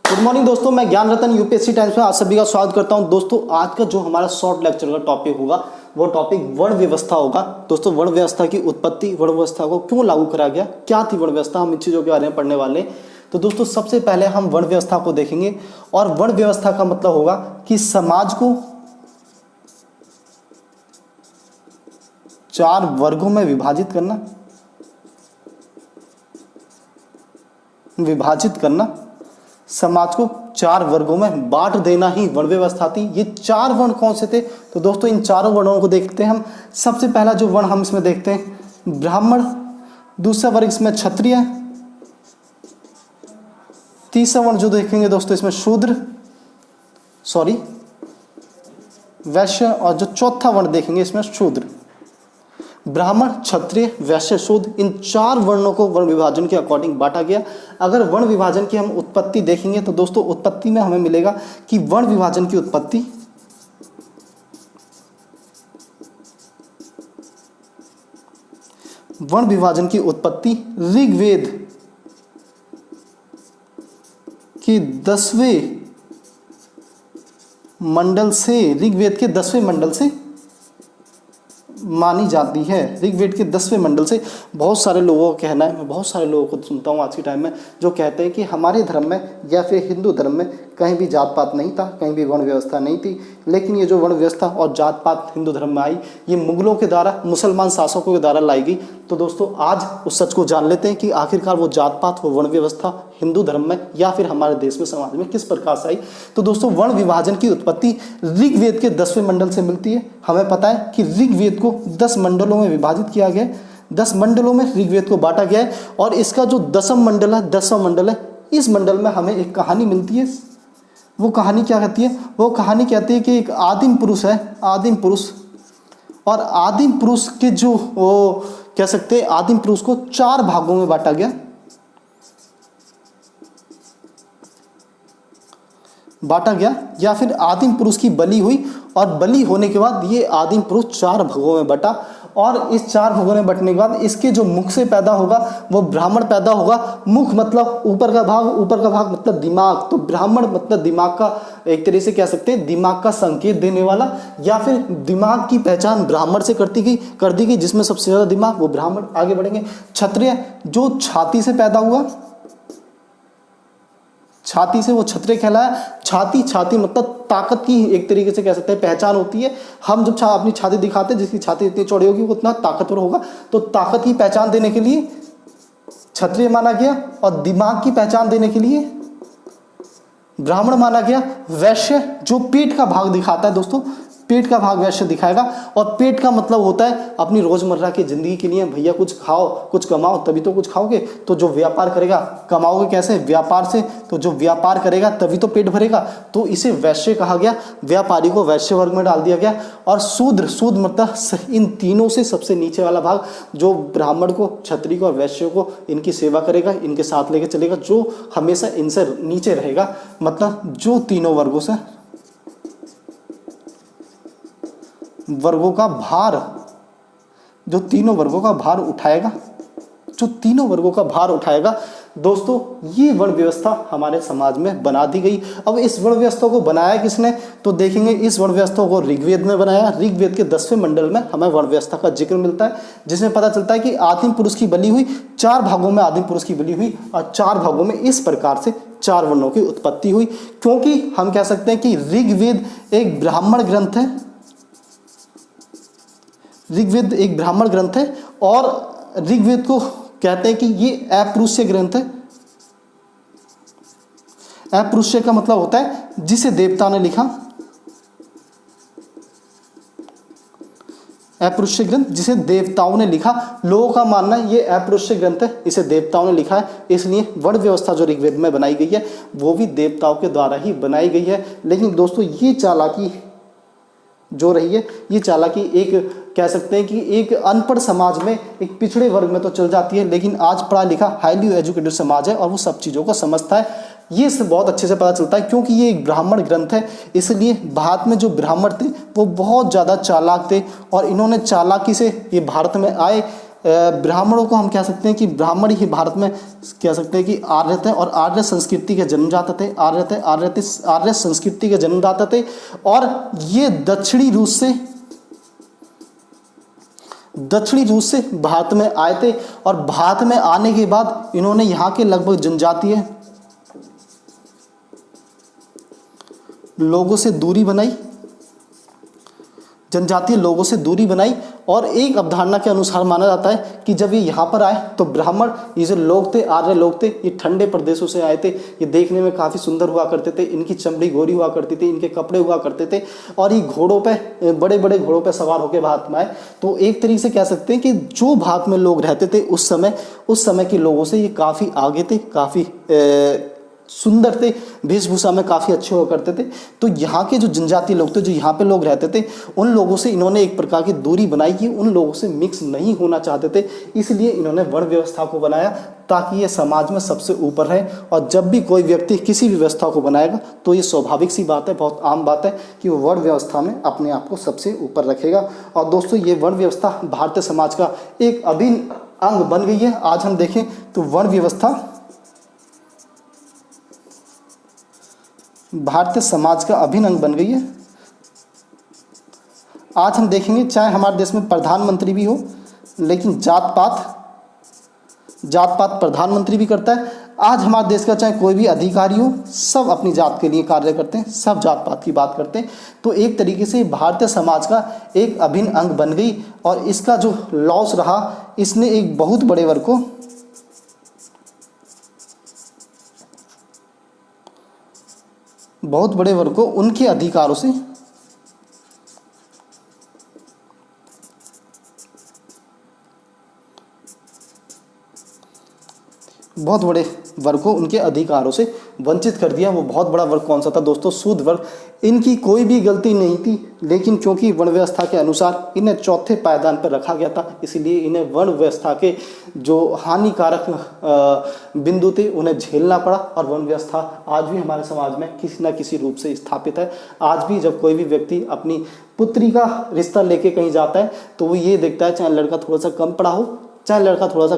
Good morning दोस्तों, मैं ज्ञान रतन यूपीएससी टाइम्स में आप सभी का स्वागत करता हूं। दोस्तों आज का जो हमारा शॉर्ट लेक्चर का टॉपिक होगा वो टॉपिक वर्ण व्यवस्था होगा। दोस्तों वर्ण व्यवस्था की उत्पत्ति, वर्ण व्यवस्था को क्यों लागू करा गया, क्या थी वर्ण व्यवस्था, हम इन चीज़ों के बारे में पढ़ने वाले हैं। तो दोस्तों सबसे पहले हम वर्ण व्यवस्था को देखेंगे और वर्ण व्यवस्था का मतलब होगा कि समाज को 4 वर्गों में विभाजित करना, समाज को 4 वर्गों में बांट देना ही वर्ण व्यवस्था थी। ये 4 वर्ण कौन से थे? तो दोस्तों इन चारों वर्णों को देखते हैं हम। सबसे पहला जो वर्ण हम इसमें देखते हैं ब्राह्मण, दूसरा वर्ग इसमें क्षत्रिय, तीसरा वर्ण जो देखेंगे दोस्तों इसमें वैश्य, और जो चौथा वर्ण देखेंगे इसमें शूद्र। ब्राह्मण, क्षत्रिय, वैश्य, शूद्र, इन 4 वर्णों को वर्ण विभाजन के अकॉर्डिंग बांटा गया। अगर वर्ण विभाजन की हम उत्पत्ति देखेंगे तो दोस्तों उत्पत्ति में हमें मिलेगा कि वर्ण विभाजन की उत्पत्ति ऋग्वेद के 10वें मंडल से मानी जाती है। ऋग्वेद के 10वें मंडल से। बहुत सारे लोगों का कहना है, मैं बहुत सारे लोगों को सुनता हूँ आज के टाइम में, जो कहते हैं कि हमारे धर्म में या फिर हिंदू धर्म में कहीं भी जात पात नहीं था, कहीं भी वर्ण व्यवस्था नहीं थी। लेकिन ये जो वर्ण व्यवस्था और जात पात हिंदू धर्म में आई, ये मुगलों के द्वारा, मुसलमान शासकों के द्वारा लाई गई। तो दोस्तों आज उस सच को जान लेते हैं कि आखिरकार वो जात पात, वो वर्ण व्यवस्था हिंदू धर्म में या फिर हमारे देश में, समाज में किस प्रकार से आई। तो दोस्तों वर्ण विभाजन की उत्पत्ति ऋग्वेद के 10वें मंडल से मिलती है। हमें पता है कि ऋग्वेद को 10 मंडलों में विभाजित किया गया है, 10 मंडलों में ऋग्वेद को बांटा गया है। और इसका जो 10वां मंडल है, इस मंडल में हमें एक कहानी मिलती है। वो कहानी क्या कहती है? वो कहानी कहती है कि एक आदिम पुरुष है, और आदिम पुरुष के जो वो कह सकते हैं, आदिम पुरुष को 4 भागों में बांटा गया, या फिर आदिम पुरुष की बलि हुई, और बलि होने के बाद ये आदिम पुरुष 4 भागों में बटा। और इस 4 भागों में बटने के बाद इसके जो मुख से पैदा होगा वो ब्राह्मण पैदा होगा। मुख मतलब ऊपर का भाग मतलब दिमाग। तो ब्राह्मण मतलब दिमाग का, एक तरीके से कह सकते हैं दिमाग का संकेत देने वाला, या फिर दिमाग की पहचान ब्राह्मण से कर दी गई, जिसमें सबसे ज्यादा दिमाग वो ब्राह्मण। आगे बढ़ेंगे। क्षत्रिय जो छाती से पैदा हुआ, छाती से वो क्षत्रिय कहलाया। छाती मतलब ताकत की एक तरीके से कह सकते हैं पहचान होती है। हम जब अपनी छाती दिखाते हैं, जिसकी छाती इतनी चौड़ी होगी वो उतना ताकतवर होगा। तो ताकत की पहचान देने के लिए क्षत्रिय माना गया, और दिमाग की पहचान देने के लिए ब्राह्मण माना गया। वैश्य जो पेट का भाग दिखाता है दोस्तों, पेट का भाग वैश्य दिखाएगा। और पेट का मतलब होता है अपनी रोजमर्रा की जिंदगी के लिए भैया कुछ खाओ, कुछ कमाओ, तभी तो कुछ खाओगे। तो जो व्यापार करेगा, कमाओगे कैसे? व्यापार से। तो जो व्यापार करेगा तभी तो पेट भरेगा। तो इसे वैश्य कहा गया। व्यापारी को वैश्य वर्ग में डाल दिया गया। और शूद्र मतलब इन तीनों से सबसे नीचे वाला भाग, जो ब्राह्मण को, क्षत्रिय को और वैश्य को इनकी सेवा करेगा, इनके साथ लेके चलेगा, जो हमेशा इनसे नीचे रहेगा, मतलब जो तीनों वर्गों का भार, जो तीनों वर्गों का भार उठाएगा, दोस्तों ये वर्ण व्यवस्था हमारे समाज में बना दी गई। अब इस वर्ण व्यवस्था को बनाया किसने? तो देखेंगे इस वर्ण व्यवस्था को ऋग्वेद में बनाया। ऋग्वेद के 10वें मंडल में हमें वर्ण व्यवस्था का जिक्र मिलता है, जिसमें पता चलता है कि आदिम पुरुष की बलि हुई, 4 भागों में आदिम पुरुष की बलि हुई, और 4 भागों में इस प्रकार से 4 वर्णों की उत्पत्ति हुई। क्योंकि हम कह सकते हैं कि ऋग्वेद एक ब्राह्मण ग्रंथ है, और ऋग्वेद को कहते हैं कि ये अपृष्य ग्रंथ है। अपृष्य का मतलब होता है जिसे देवता ने लिखा, अपृष्य ग्रंथ जिसे देवताओं ने लिखा। लोगों का मानना है ये अपृष्य ग्रंथ है, इसे देवताओं ने लिखा है, इसलिए वर्ण व्यवस्था जो ऋग्वेद में बनाई गई है वो भी देवताओं के द्वारा ही बनाई गई है। लेकिन दोस्तों ये चालाकी जो रही है, ये चालाकी एक कह सकते हैं कि एक अनपढ़ समाज में, एक पिछड़े वर्ग में तो चल जाती है, लेकिन आज पढ़ा लिखा हाईली एजुकेटेड समाज है और वो सब चीज़ों को समझता है। ये सब बहुत अच्छे से पता चलता है, क्योंकि ये एक ब्राह्मण ग्रंथ है, इसलिए भारत में जो ब्राह्मण थे वो बहुत ज़्यादा चालाक थे, और इन्होंने चालाकी से ये भारत में आए, ब्राह्मणों को हम कह सकते हैं कि ब्राह्मण ही भारत में कह सकते हैं कि आर्य थे और आर्य संस्कृति के जन्मदाता थे। आर्य संस्कृति के जन्मदाता थे और ये दक्षिणी रूस से भारत में आए थे और भारत में आने के बाद इन्होंने यहाँ के लगभग जनजातीय लोगों से दूरी बनाई और एक अवधारणा के अनुसार माना जाता है कि जब ये यहाँ पर आए तो ब्राह्मण, ये जो लोग थे, आर्य लोग थे, ये ठंडे प्रदेशों से आए थे। ये देखने में काफ़ी सुंदर हुआ करते थे, इनकी चमड़ी गोरी हुआ करती थी, इनके कपड़े हुआ करते थे और ये घोड़ों पे, बड़े बड़े घोड़ों पे सवार होकर भारत में आए। तो एक तरीके से कह सकते हैं कि जो भारत में लोग रहते थे उस समय के लोगों से ये काफ़ी आगे थे, काफ़ी सुंदर थे, वेशभूषा में काफ़ी अच्छे हुआ करते थे। तो यहाँ के जो जनजातीय लोग थे, जो यहाँ पे लोग रहते थे, उन लोगों से इन्होंने एक प्रकार की दूरी बनाई कि उन लोगों से मिक्स नहीं होना चाहते थे। इसलिए इन्होंने वर्ण व्यवस्था को बनाया ताकि ये समाज में सबसे ऊपर रहे। और जब भी कोई व्यक्ति किसी भी व्यवस्था को बनाएगा तो ये स्वाभाविक सी बात है, बहुत आम बात है कि वो वर्ण व्यवस्था में अपने आप को सबसे ऊपर रखेगा। और दोस्तों, ये वर्ण व्यवस्था भारतीय समाज का एक अभिन्न अंग बन गई है। आज हम देखें तो वर्ण व्यवस्था भारतीय समाज का अभिन्न अंग बन गई है। आज हम देखेंगे, चाहे हमारे देश में प्रधानमंत्री भी हो, लेकिन जात पात प्रधानमंत्री भी करता है। आज हमारे देश का चाहे कोई भी अधिकारी हो, सब अपनी जात के लिए कार्य करते हैं, सब जात पात की बात करते हैं। तो एक तरीके से भारतीय समाज का एक अभिन्न अंग बन गई और इसका जो लॉस रहा, इसने एक बहुत बड़े वर्ग को उनके अधिकारों से वंचित कर दिया। वो बहुत बड़ा वर्ग कौन सा था दोस्तों? शूद्र वर्ग। इनकी कोई भी गलती नहीं थी, लेकिन क्योंकि वर्ण व्यवस्था के अनुसार इन्हें चौथे पायदान पर रखा गया था, इसलिए इन्हें वर्ण व्यवस्था के जो हानिकारक बिंदु थे उन्हें झेलना पड़ा। और वर्ण व्यवस्था आज भी हमारे समाज में किसी न किसी रूप से स्थापित है। आज भी जब कोई भी व्यक्ति अपनी पुत्री का रिश्ता लेके कहीं जाता है तो वो ये देखता है, चाहे लड़का थोड़ा सा कम पढ़ा हो, चाहे लड़का थोड़ा सा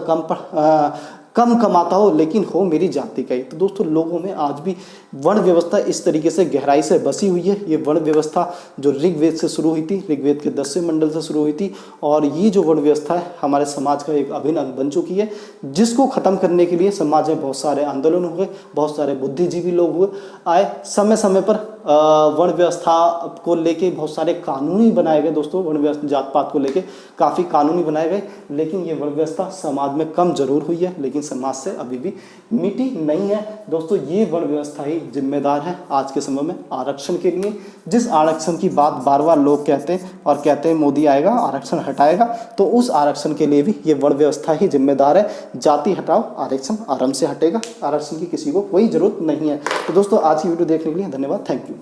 कम कमाता हो, लेकिन हो मेरी जाति का ही। तो दोस्तों, लोगों में आज भी वर्ण व्यवस्था इस तरीके से गहराई से बसी हुई है। ये वर्ण व्यवस्था जो ऋग्वेद से शुरू हुई थी, ऋग्वेद के 10वें मंडल से शुरू हुई थी, और ये जो वर्ण व्यवस्था है हमारे समाज का एक अभिन्न अंग बन चुकी है, जिसको ख़त्म करने के लिए समाज में बहुत सारे आंदोलन हुए, बहुत सारे बुद्धिजीवी लोग आए। समय समय पर वर्ण व्यवस्था को लेके बहुत सारे कानूनी बनाए गए दोस्तों। वर्ण व्यवस्था, जात पात को लेके काफ़ी कानूनी बनाए गए, लेकिन ये वर्ण व्यवस्था समाज में कम जरूर हुई है, लेकिन समाज से अभी भी मिटी नहीं है दोस्तों। ये वर्ण व्यवस्था ही जिम्मेदार है आज के समय में आरक्षण के लिए। जिस आरक्षण की बात बार बार लोग कहते हैं मोदी आएगा आरक्षण हटाएगा, तो उस आरक्षण के लिए भी ये वर्ण व्यवस्था ही जिम्मेदार है। जाति हटाओ, आरक्षण आराम से हटेगा। आरक्षण की किसी को कोई जरूरत नहीं है। तो दोस्तों, आज की वीडियो देखने के लिए धन्यवाद। Thank you.